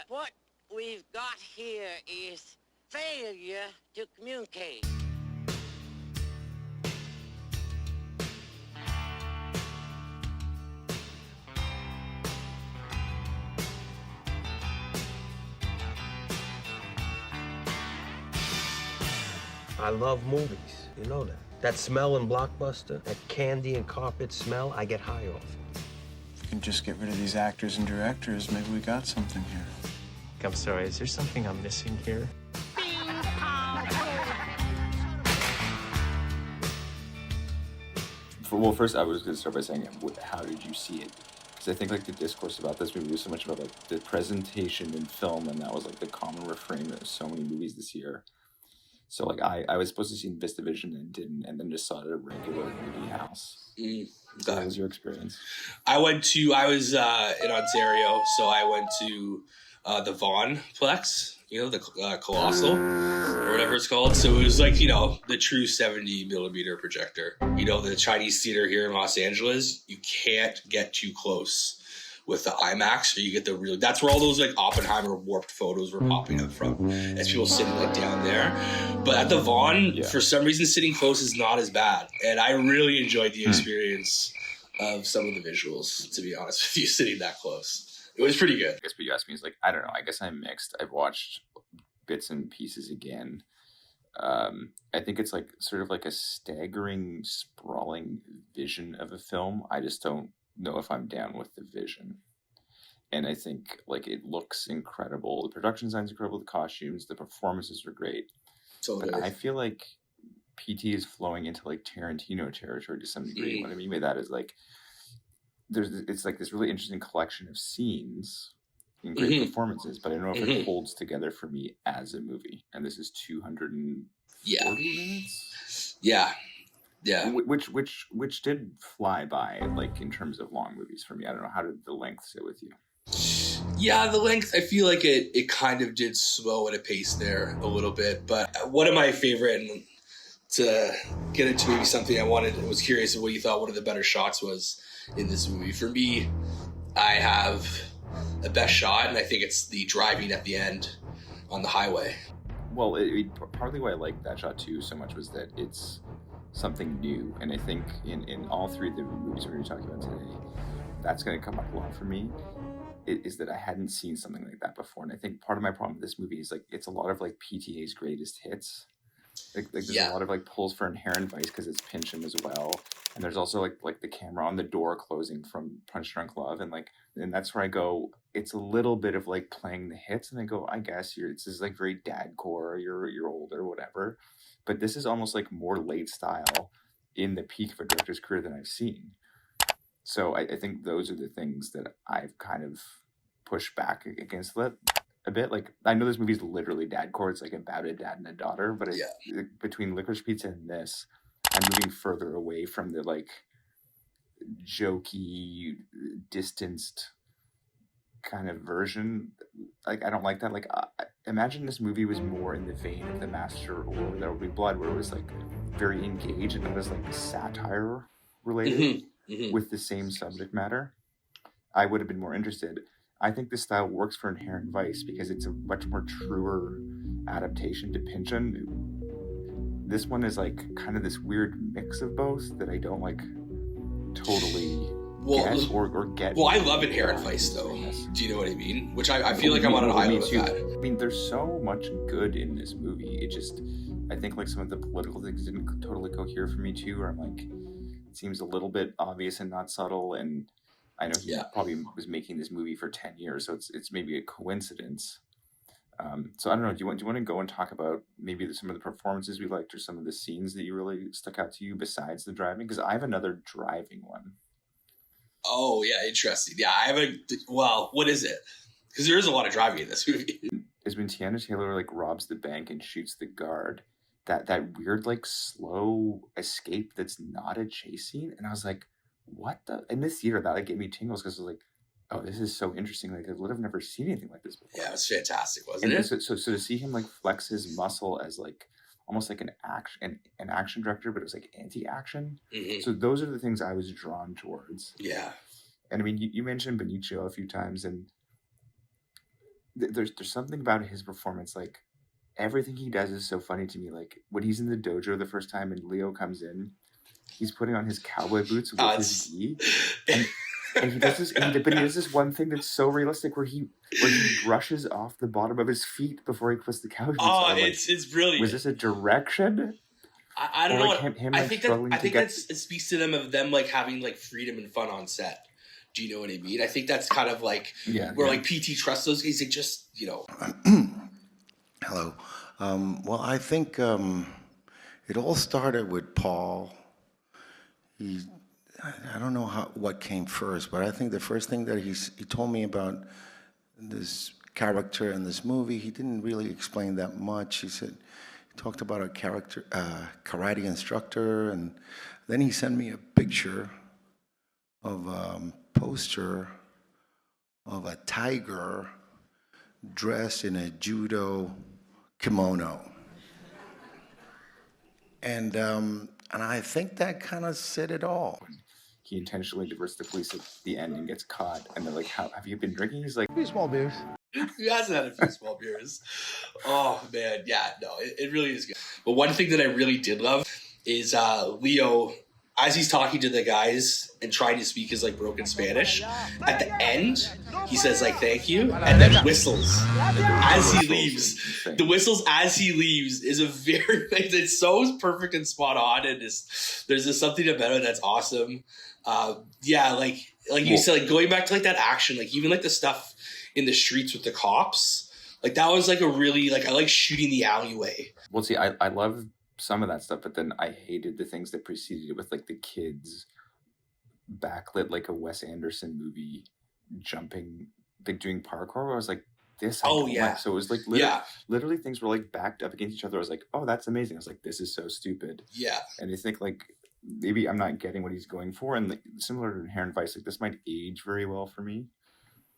What we've got here is failure to communicate. I love movies, you know that. That smell in Blockbuster, that candy and carpet smell, I get high off. If we can just get rid of these actors and directors, maybe we got something here. I'm sorry, is there something I'm missing here? Well, first I was going to start by saying, how did you see it? Because I think like the discourse about this movie was so much about like the presentation in film, and that was like the common refrain of so many movies this year. So like I was supposed to see VistaVision and didn't, and then just saw it at a regular movie house. That was your experience? I was in Ontario, so I went to the Vaughan Plex, the Colossal, or whatever it's called. So it was like, the true 70 millimeter projector. The Chinese theater here in Los Angeles, you can't get too close with the IMAX, or you get the real. That's where all those like Oppenheimer warped photos were popping up from, as people sitting like down there. But at the Vaughan, for some reason, sitting close is not as bad, and I really enjoyed the experience of some of the visuals. To be honest with you, sitting that close, it was pretty good. I guess what you asked me is like, I don't know. I guess I'm mixed. I've watched bits and pieces again. I think it's like sort of like a staggering, sprawling vision of a film. I just don't know if I'm down with the vision. And I think like it looks incredible. The production design's incredible. The costumes, the performances are great. Totally. But I feel like PT is flowing into like Tarantino territory to some degree. What I mean by that is like it's like this really interesting collection of scenes and great performances, but I don't know if it holds together for me as a movie. And this is 240 minutes. Yeah. Which did fly by, like in terms of long movies for me. I don't know, how did the length sit with you? Yeah, the length, I feel like it kind of did slow at a pace there a little bit. But one of my favorite, and to get into maybe something I was curious of what you thought one of the better shots was in this movie. For me, I have a best shot, and I think it's the driving at the end on the highway. Well, partly why I like that shot too so much was that it's something new, and I think in all three of the movies we're going to be talking about today, that's going to come up a lot for me, is that I hadn't seen something like that before. And I think part of my problem with this movie is like it's a lot of like PTA's greatest hits. Like there's a lot of like pulls for Inherent Vice because it's Pincham as well, and there's also like the camera on the door closing from Punch Drunk Love, and that's where I go, it's a little bit of like playing the hits, and I go, I guess this is like very dadcore, you're older, whatever. But this is almost like more late style in the peak of a director's career than I've seen. So I think those are the things that I've kind of pushed back against that a bit. Like, I know this movie's literally dadcore. It's like about a dad and a daughter. But between Licorice Pizza and this, I'm moving further away from the like jokey, distanced kind of version. Like, I don't like that. Like, imagine this movie was more in the vein of The Master or There Will Be Blood, where it was like very engaged and it was like satire related with the same subject matter. I would have been more interested. I think this style works for Inherent Vice because it's a much more truer adaptation to Pynchon. This one is like kind of this weird mix of both that I don't like totally get or get. Well, I love Inherent Vice though. Do you know what I mean? Which I feel like I'm on an island with that. I mean, there's so much good in this movie. It just, I think like some of the political things didn't totally cohere for me too, or I'm like, it seems a little bit obvious and not subtle, and I know he probably was making this movie for 10 years, so it's maybe a coincidence. So I don't know, do you want to go and talk about maybe some of the performances we liked or some of the scenes that you really stuck out to you besides the driving? Because I have another driving one. Oh, yeah, interesting. Yeah, what is it? Because there is a lot of driving in this movie. Is when Tiana Taylor like robs the bank and shoots the guard, that weird like slow escape that's not a chase scene, and I was like, what the? In this theater, that like gave me tingles because I was like, oh, this is so interesting. Like, I would have never seen anything like this before. Yeah, it was fantastic, wasn't it? So to see him like flex his muscle as like almost like an action director, but it was like anti-action. So those are the things I was drawn towards. Yeah. And I mean, you mentioned Benicio a few times, and there's something about his performance, like everything he does is so funny to me. Like when he's in the dojo the first time and Leo comes in, he's putting on his cowboy boots with his gi, and he does this, but he does this one thing that's so realistic where he brushes off the bottom of his feet before he puts the cowboy boots on. It's brilliant. Was this a direction? I don't know. Like I think that it speaks to them of them like having like freedom and fun on set. Do you know what I mean? I think that's kind of like where like PT trusts those guys. They just Hello. Well, I think it all started with Paul. I don't know what came first, but I think the first thing that he told me about this character in this movie, he didn't really explain that much. He talked about a character, karate instructor, and then he sent me a picture of a poster of a tiger dressed in a judo kimono. And I think that kind of said it all. He intentionally diverts the police at the end and gets caught, and they're like, "How have you been drinking?" He's like, A few small beers. He hasn't had a few small beers. Oh man, yeah, no, it really is good. But one thing that I really did love is Leo, as he's talking to the guys and trying to speak his like broken Spanish, at the end he says like thank you and then whistles as he leaves. The whistles as he leaves is a very it's so perfect and spot on, and there's just something about it that's awesome. Like you said, like going back to like that action, like even like the stuff in the streets with the cops, like that was like a really like I like shooting the alleyway. Well, see, I love some of that stuff, but then I hated the things that preceded it with like the kids backlit like a Wes Anderson movie jumping, like doing parkour. I was like, this. So it was like literally things were like backed up against each other. I was like, oh, that's amazing. I was like, this is so stupid. Yeah. And I think like maybe I'm not getting what he's going for, and like, similar to Inherent Vice, like this might age very well for me.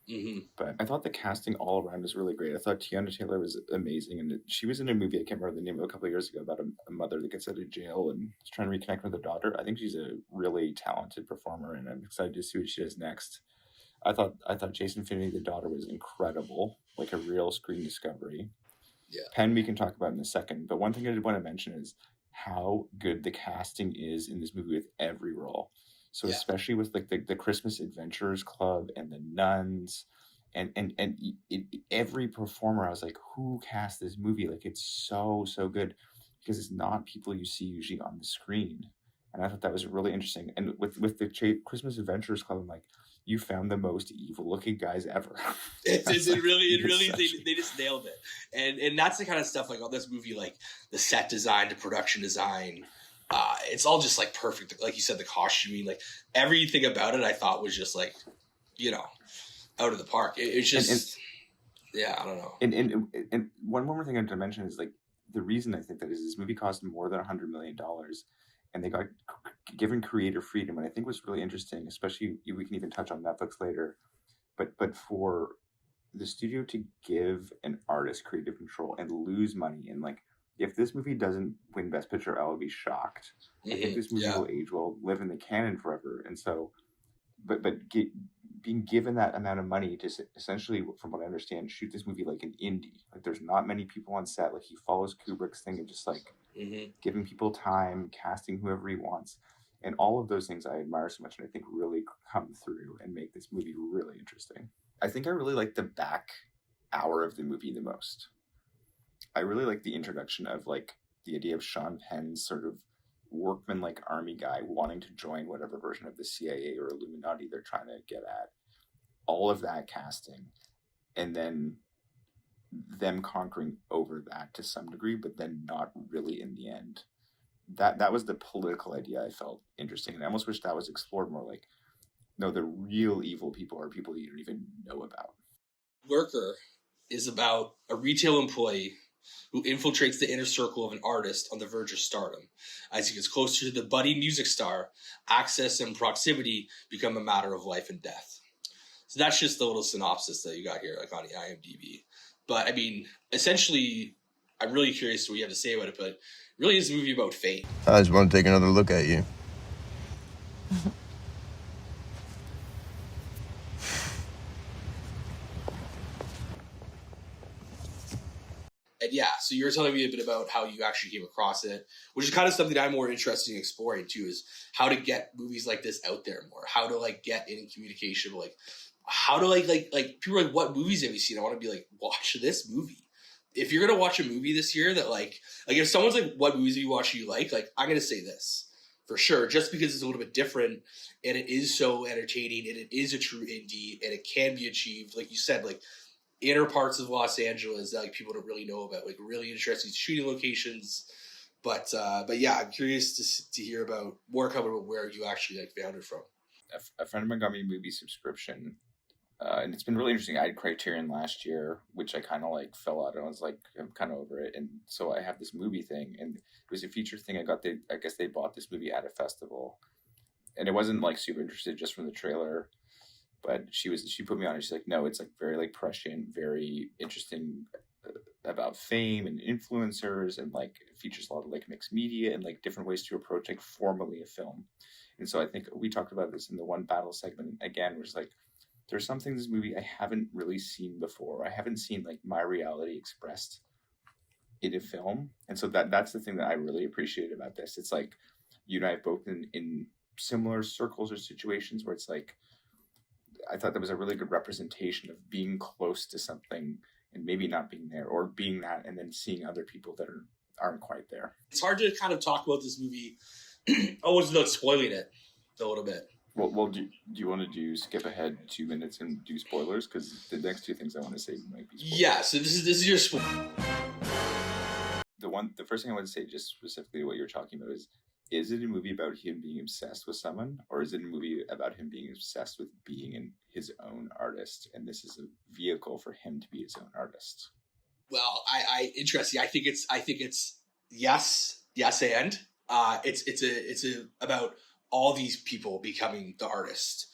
Mm-hmm. But I thought the casting all around was really great. I thought Tiana Taylor was amazing, and she was in a movie I can't remember the name of a couple of years ago about a mother that gets out of jail and is trying to reconnect with her daughter. I think she's a really talented performer, and I'm excited to see what she does next. I thought Jason Finney, the daughter, was incredible, like a real screen discovery. Yeah, Penn we can talk about in a second, but one thing I did want to mention is how good the casting is in this movie with every role. So especially with like the Christmas Adventurers Club and the nuns and every performer, I was like, who cast this movie? Like it's so good because it's not people you see usually on the screen. And I thought that was really interesting. And with the Christmas Adventurers Club, I'm like, you found the most evil looking guys ever. It really they just nailed it. And that's the kind of stuff like on this movie, like the set design, the production design. It's all just like perfect. Like you said, the costuming, like everything about it, I thought was just like, out of the park. It's just, I don't know. And one more thing I have to mention is like the reason I think that is this movie cost more than $100 million, and they got given creative freedom. And I think what's really interesting, especially we can even touch on Netflix later, but for the studio to give an artist creative control and lose money and like. If this movie doesn't win Best Picture, I will be shocked. I think this movie will age well, live in the canon forever. And so, being given that amount of money to essentially, from what I understand, shoot this movie like an indie. Like there's not many people on set. Like he follows Kubrick's thing and just like giving people time, casting whoever he wants. And all of those things I admire so much and I think really come through and make this movie really interesting. I think I really like the back hour of the movie the most. I really like the introduction of like the idea of Sean Penn's sort of workman like army guy wanting to join whatever version of the CIA or Illuminati they're trying to get at. All of that casting, and then them conquering over that to some degree, but then not really in the end. That was the political idea I felt interesting, and I almost wish that was explored more. Like, no, the real evil people are people you don't even know about. Lurker is about a retail employee who infiltrates the inner circle of an artist on the verge of stardom. As he gets closer to the budding music star, access and proximity become a matter of life and death. So that's just the little synopsis that you got here, like on the IMDb. But I mean, essentially, I'm really curious what you have to say about it, but it really is a movie about fate. I just want to take another look at you. And yeah, so you were telling me a bit about how you actually came across it, which is kind of something I'm more interested in exploring too, is how to get movies like this out there more, how to like get in communication, like how to like people are like, what movies have you seen? I want to be like, watch this movie. If you're gonna watch a movie this year that like if someone's like, what movies have you watched you like I'm gonna say this for sure, just because it's a little bit different and it is so entertaining and it is a true indie and it can be achieved, like you said, like inner parts of Los Angeles that like people don't really know about, like really interesting shooting locations. But yeah, I'm curious to hear about more about where you actually like found it from. A friend of mine got me a movie subscription, and it's been really interesting. I had Criterion last year, which I kind of like fell out. I was like, I'm kind of over it, and so I have this movie thing, and it was a feature thing. I guess they bought this movie at a festival, and it wasn't like super interested just from the trailer. But she put me on it. She's like, no, it's like very like prescient, very interesting about fame and influencers, and like features a lot of like mixed media and like different ways to approach like formally a film. And so I think we talked about this in the One Battle segment again, which is like, there's something in this movie I haven't really seen before. I haven't seen like my reality expressed in a film. And so that's the thing that I really appreciate about this. It's like, you and I have both been in similar circles or situations where it's like, I thought that was a really good representation of being close to something and maybe not being there, or being that and then seeing other people that aren't quite there. It's hard to kind of talk about this movie almost without spoiling it a little bit. Well, do you want to skip ahead 2 minutes and do spoilers? Because the next two things I want to say might be spoilers. Yeah, so this is your spoiler. The first thing I want to say, just specifically what you're talking about, is it a movie about him being obsessed with someone, or is it a movie about him being obsessed with being his own artist? And this is a vehicle for him to be his own artist. Well, I interesting. I think it's yes, and it's about all these people becoming the artist.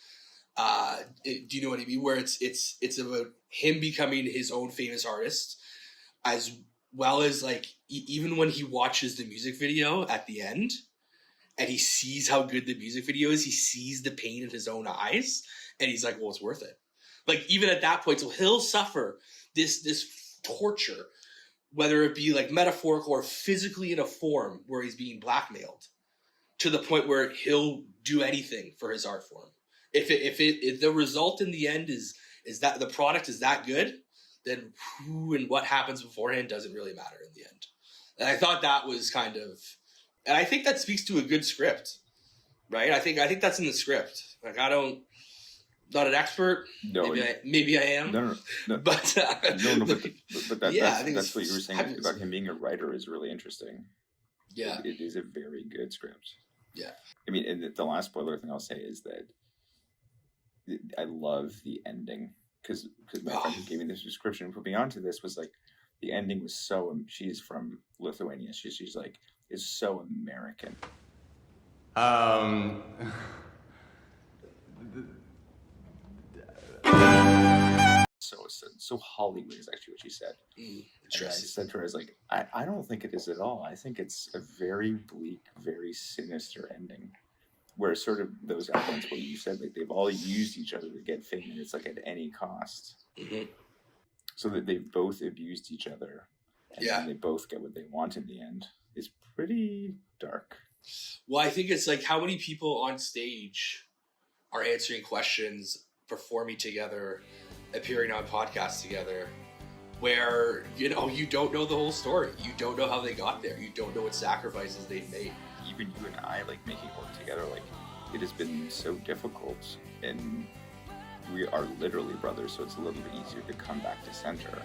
Do you know what I mean? Where it's about him becoming his own famous artist, as well as like even when he watches the music video at the end and he sees how good the music video is, he sees the pain in his own eyes and he's like, well, it's worth it. Like even at that point, so he'll suffer this torture, whether it be like metaphorical or physically in a form where he's being blackmailed, to the point where he'll do anything for his art form. If the result in the end is that the product is that good, then who and what happens beforehand doesn't really matter in the end. And I thought that was kind of, and I think that speaks to a good script, right? I think that's in the script. Like not an expert. No, maybe I am. No. But but yeah, I think that's what you were saying about him being a writer is really interesting. Yeah, it is a very good script. Yeah, I mean, and the last spoiler thing I'll say is that I love the ending because my friend who gave me this description and put me onto this was like, the ending was so. She's from Lithuania. She's like, is so American. So Hollywood is actually what she said. And I said to her, I was like, I don't think it is at all. I think it's a very bleak, very sinister ending, where sort of those elements what you said, like they've all used each other to get fame, and it's like at any cost. Mm-hmm. So that they've both abused each other, and then they both get what they want in the end. It's pretty dark. Well, I think it's like how many people on stage are answering questions, performing together, appearing on podcasts together, where, you know, you don't know the whole story. You don't know how they got there. You don't know what sacrifices they've made. Even you and I, like, making work together, like, it has been so difficult, and we are literally brothers, so it's a little bit easier to come back to center.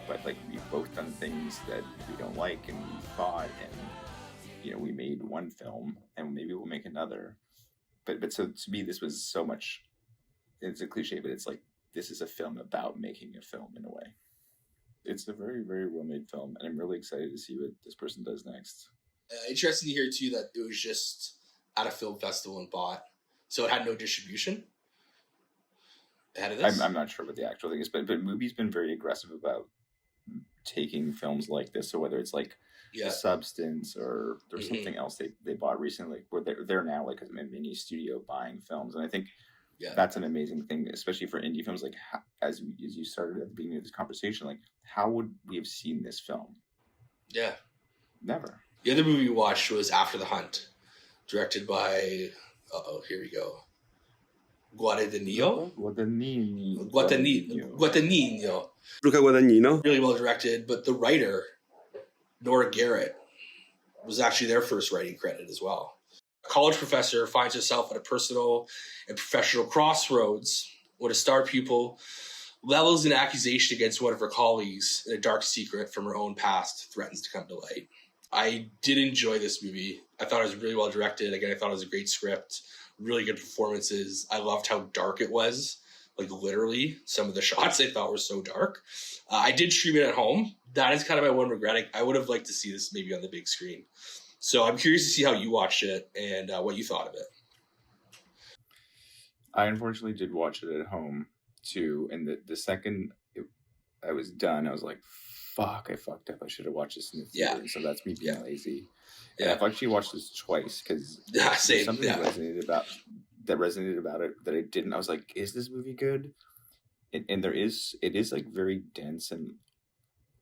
But, like, we've both done things that we don't like, and we fought, and, you know, we made one film, and maybe we'll make another. But so to me, this was so much, it's a cliche, but it's like, this is a film about making a film in a way. It's a very, very well-made film, and I'm really excited to see what this person does next. Interesting to hear, too, that it was just at a film festival and bought, so it had no distribution ahead of this? I'm not sure what the actual thing is, but Mubi's been very aggressive about taking films like this, so whether it's like The Substance or there's something else they bought recently, where they're now like a mini studio buying films, and I think Yeah, that's an amazing thing, especially for indie films. Like, as you started at the beginning of this conversation, like, how would we have seen this film? Yeah. Never. The other movie we watched was After the Hunt, directed by, here we go, Guadagnino. Luca Guadagnino. Really well directed, but the writer, Nora Garrett, was actually their first writing credit as well. A college professor finds herself at a personal and professional crossroads when a star pupil levels an accusation against one of her colleagues and a dark secret from her own past threatens to come to light. I did enjoy this movie. I thought it was really well directed. Again, I thought it was a great script, really good performances. I loved how dark it was. Like, literally, some of the shots I thought were so dark. I did stream it at home. That is kind of my one regret. I would have liked to see this maybe on the big screen. So I'm curious to see how you watched it and what you thought of it. I unfortunately did watch it at home too, and the second I was done, I was like, fuck, I fucked up. I should have watched this in the theater. So that's me being lazy. And I've actually watched this twice because something that resonated about it that I didn't. I was like, is this movie good? And it is like very dense and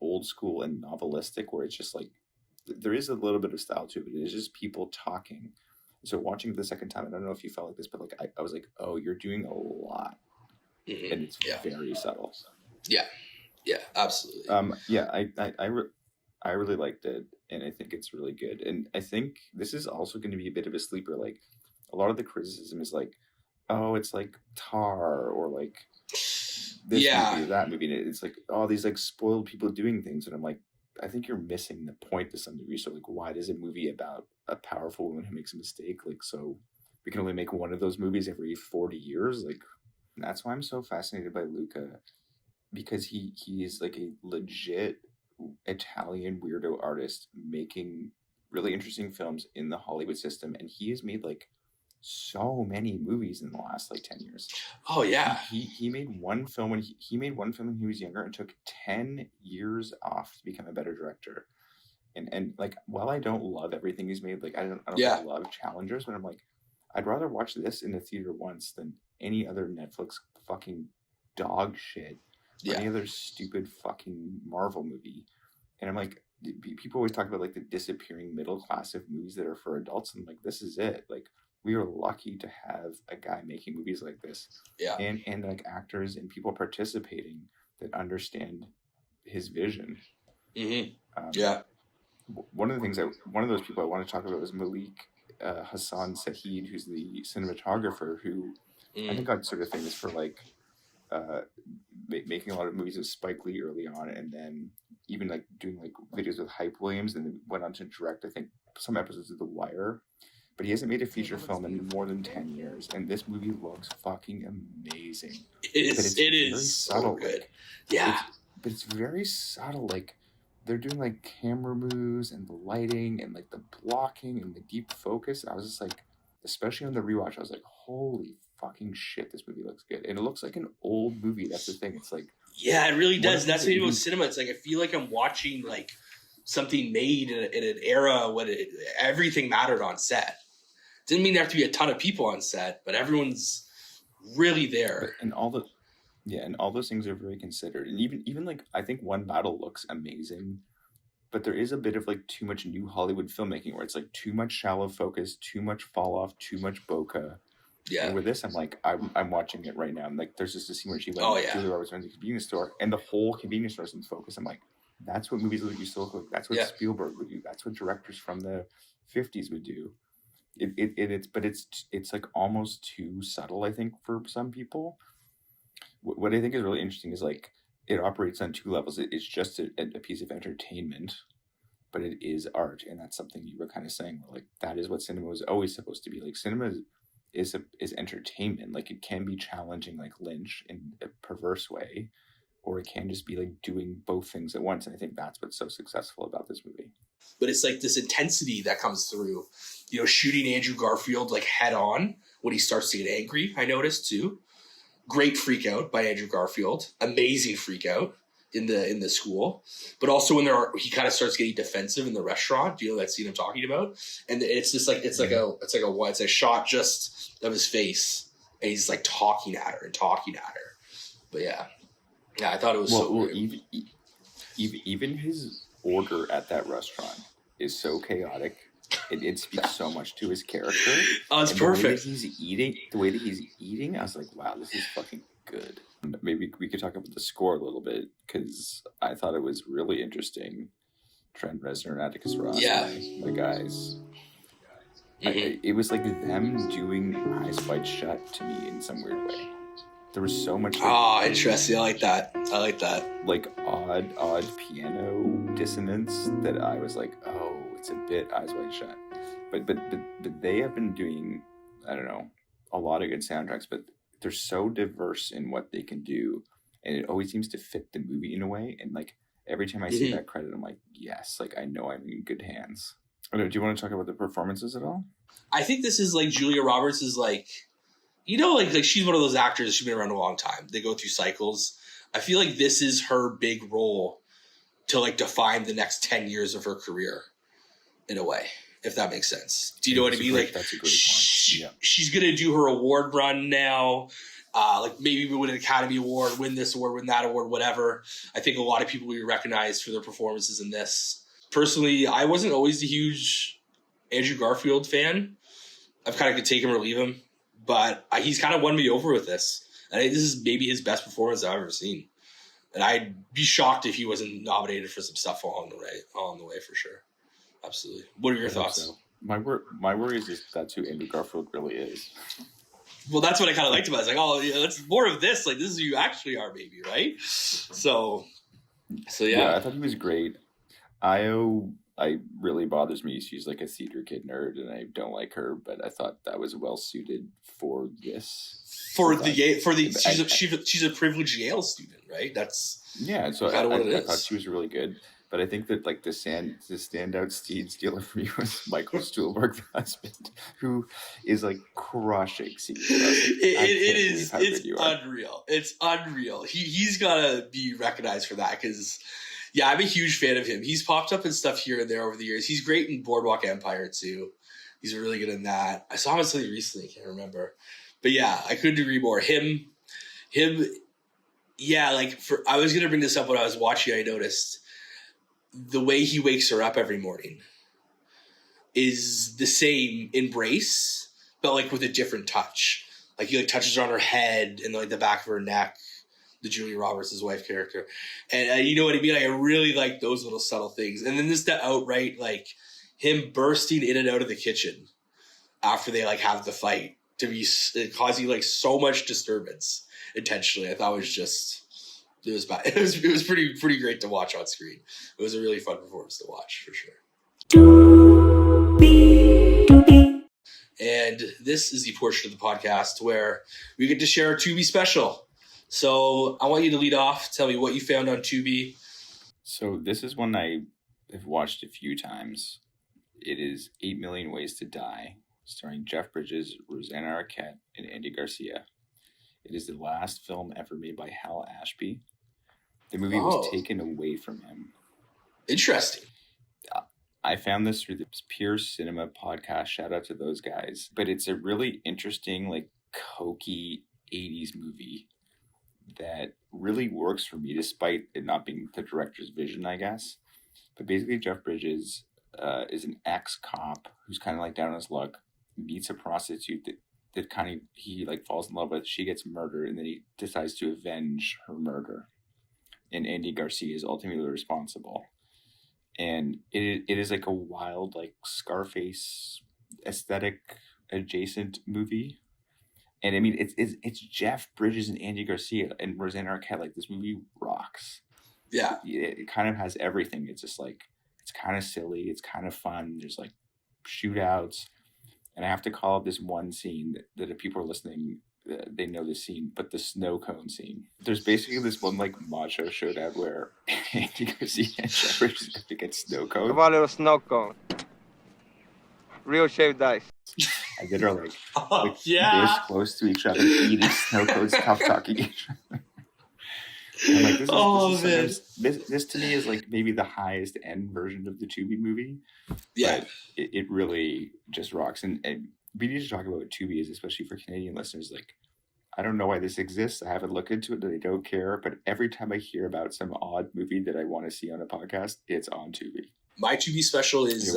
old school and novelistic, where it's just like, there is a little bit of style to it, but it is just people talking. So watching it the second time, I don't know if you felt like this, but like I was like, oh, you're doing a lot. Mm-hmm. And it's very subtle. Yeah. Yeah, absolutely. I really liked it, and I think it's really good. And I think this is also going to be a bit of a sleeper. Like, a lot of the criticism is like, oh, it's like Tar, or like this movie or that movie. And it's like, oh, these like spoiled people doing things. And I'm like, I think you're missing the point to some degree. So like, why does a movie about a powerful woman who makes a mistake, like, so we can only make one of those movies every 40 years? Like, that's why I'm so fascinated by Luca, because he is like a legit Italian weirdo artist making really interesting films in the Hollywood system, and he has made like so many movies in the last like 10 years. Oh yeah. He made one film when he made one film when he was younger and took 10 years off to become a better director. And like, while I don't love everything he's made, like I don't love Challengers, but I'm like, I'd rather watch this in the theater once than any other Netflix fucking dog shit. Any other stupid fucking Marvel movie. And I'm like, people always talk about like the disappearing middle class of movies that are for adults, and I'm like, this is it. Like, we are lucky to have a guy making movies like this, and like actors and people participating that understand his vision. Mm-hmm. One of those people I want to talk about was Malik Hassan Saeed, who's the cinematographer who I think got sort of famous for like making a lot of movies with Spike Lee early on, and then even like doing like videos with Hype Williams, and then went on to direct, I think, some episodes of The Wire. But he hasn't made a feature film in more than 10 years, and this movie looks fucking amazing. It is subtle, so good. Like, but it's very subtle. Like, they're doing like camera moves and the lighting and like the blocking and the deep focus. And I was just like, especially on the rewatch, I was like, holy fucking shit, this movie looks good. And it looks like an old movie. That's the thing. It's like, yeah, it really does. That's what about cinema. It's like, I feel like I'm watching like something made in an era when everything mattered on set. Didn't mean there have to be a ton of people on set, but everyone's really there. And all those things are very considered. And even like, I think one battle looks amazing, but there is a bit of like too much new Hollywood filmmaking where it's like too much shallow focus, too much fall off, too much bokeh. Yeah. And with this, I'm like, I'm watching it right now. I'm like, there's just a scene where she went Julia Roberts went to the convenience store, and the whole convenience store is in focus. I'm like, that's what movies used to look like. That's what Spielberg would do. That's what directors from the 50s would do. It's like almost too subtle, I think, for some people. What I think is really interesting is like, it operates on two levels. It's just a piece of entertainment, but it is art, and that's something you were kind of saying. Where like, that is what cinema was always supposed to be. Like, cinema is entertainment. Like, it can be challenging, like Lynch, in a perverse way, or it can just be like doing both things at once. And I think that's what's so successful about this movie. But it's like this intensity that comes through, you know, shooting Andrew Garfield like head on when he starts to get angry. I noticed too. Great freak out by Andrew Garfield. Amazing freak out in the school. But also when he kind of starts getting defensive in the restaurant. Do you know that scene I'm talking about? And it's just like it's a shot just of his face, and he's like talking at her. But yeah, I thought it was even his order at that restaurant is so chaotic. It speaks so much to his character. Oh, it's perfect. The way that he's eating, I was like, wow, this is fucking good. Maybe we could talk about the score a little bit, because I thought it was really interesting. Trent Reznor and Atticus Ross, my guys. It was like them doing Eyes Wide Shut to me in some weird way. There was so much. Interesting. I like that. Like odd piano dissonance that I was like, oh, it's a bit Eyes Wide Shut. But they have been doing, I don't know, a lot of good soundtracks, but they're so diverse in what they can do, and it always seems to fit the movie in a way. And like every time I see that credit, I'm like, yes, like I know I'm in good hands. Do you want to talk about the performances at all? I think this is like Julia Roberts is like, like she's one of those actors. She's been around a long time. They go through cycles. I feel like this is her big role to like define the next 10 years of her career in a way, if that makes sense. Do you know what I mean? Like that's a great point. She's going to do her award run now. Like maybe win an Academy Award, win this award, win that award, whatever. I think a lot of people will be recognized for their performances in this. Personally, I wasn't always a huge Andrew Garfield fan. I've kind of could take him or leave him, but he's kind of won me over with this. I think this is maybe his best performance I've ever seen. And I'd be shocked if he wasn't nominated for some stuff along the way for sure. Absolutely. What are your thoughts? So. My worry is just that's who Andrew Garfield really is. Well, that's what I kind of liked about it. It's like, oh, yeah, let's more of this. Like, this is who you actually are, maybe, right? So yeah. I thought he was great. Io, really bothers me. She's like a theater kid nerd, and I don't like her. But I thought that was well suited for this. She's a privileged Yale student, right? That's So kind of what it is. I thought she was really good. But I think that like the standout stealer for me was Michael Stuhlbarg, the husband, who is like crushing scenes. It's unreal. It's unreal. He's gotta be recognized for that, because I'm a huge fan of him. He's popped up in stuff here and there over the years. He's great in Boardwalk Empire too. He's really good in that. I saw him in something recently, I can't remember. But yeah, I couldn't agree more. Him. Yeah, I was gonna bring this up when I was watching. I noticed the way he wakes her up every morning is the same embrace, but like with a different touch. Like he like touches her on her head and like the back of her neck, the Julia Roberts' wife character. And you know what I mean? I really like those little subtle things. And then this the outright, like him bursting in and out of the kitchen after they like have the fight to be causing like so much disturbance intentionally. I thought it was just, it was bad. It was pretty great to watch on screen. It was a really fun performance to watch for sure. And this is the portion of the podcast where we get to share our Tubi special. So I want you to lead off. Tell me what you found on Tubi. So this is one I have watched a few times. It is 8 Million Ways to Die, starring Jeff Bridges, Rosanna Arquette, and Andy Garcia. It is the last film ever made by Hal Ashby. The movie was taken away from him. Interesting. I found this through the Pure Cinema podcast. Shout out to those guys. But it's a really interesting, like, cokey 80s movie that really works for me, despite it not being the director's vision, I guess. But basically, Jeff Bridges is an ex-cop who's kind of like down on his luck, meets a prostitute that kind of he like falls in love with. She gets murdered, and then he decides to avenge her murder. And Andy Garcia is ultimately responsible. And it is like a wild, like Scarface aesthetic adjacent movie. And I mean, it's Jeff Bridges and Andy Garcia and Rosanna Arquette. Like, this movie rocks. Yeah. It kind of has everything. It's just like, it's kind of silly. It's kind of fun. There's like shootouts. And I have to call out this one scene that if people are listening, they know the scene, but the snow cone scene. There's basically this one like macho showdown where Andy Garcia and Jeff Bridges have to get snow cone. How about a little snow cone? Real shaved ice. And then they're like this close to each other, eating snow cones, tough talking each other. I'm like, this to me is like maybe the highest end version of the Tubi movie. Yeah. But it really just rocks. And we need to talk about what Tubi is, especially for Canadian listeners. Like, I don't know why this exists. I haven't looked into it, and I don't care. But every time I hear about some odd movie that I want to see on a podcast, it's on Tubi. My Tubi special is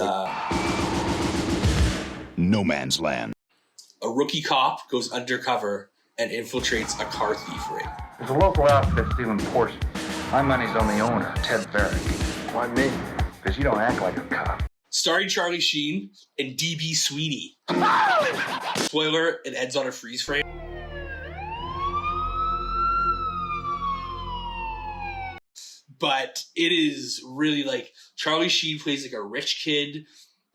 No Man's Land. a rookie cop goes undercover and infiltrates a car thief ring. There's a local outfit stealing Porsches. My money's on the owner, Ted Barrick. Why me? Because you don't act like a cop. Starring Charlie Sheen and D.B. Sweeney. Spoiler, it ends on a freeze frame. But it is really like Charlie Sheen plays like a rich kid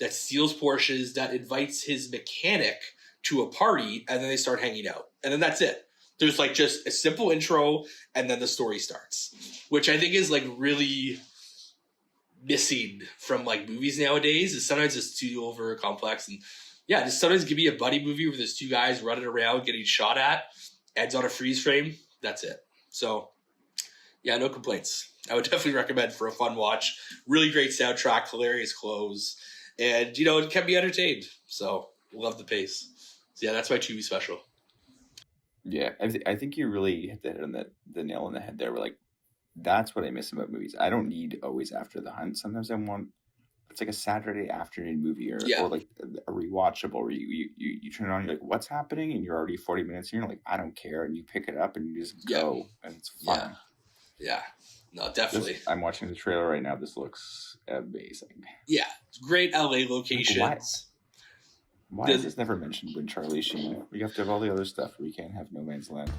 that steals Porsches, that invites his mechanic to a party, and then they start hanging out. And then that's it. There's like just a simple intro, and then the story starts, which I think is like really missing from like movies nowadays. Is sometimes it's too over complex, and yeah, just sometimes give me a buddy movie where there's two guys running around getting shot at, ends on a freeze frame. That's it. So yeah, no complaints. I would definitely recommend for a fun watch. Really great soundtrack, hilarious clothes, and it can be entertained. So love the pace. So yeah, that's my Tubi special. Yeah, I think you really hit the nail on the head there. We're like, that's what I miss about movies. I don't need always After the Hunt. Sometimes I want it's like a Saturday afternoon movie or like a rewatchable where you turn it on, you're like, what's happening? And you're already 40 minutes in, you're like, I don't care. And you pick it up and you just go and it's fun. Yeah. No, definitely. I'm watching the trailer right now. This looks amazing. Yeah. Great LA locations. Why is this never mentioned when Charlie Sheen? We have to have all the other stuff. We can't have No Man's Land.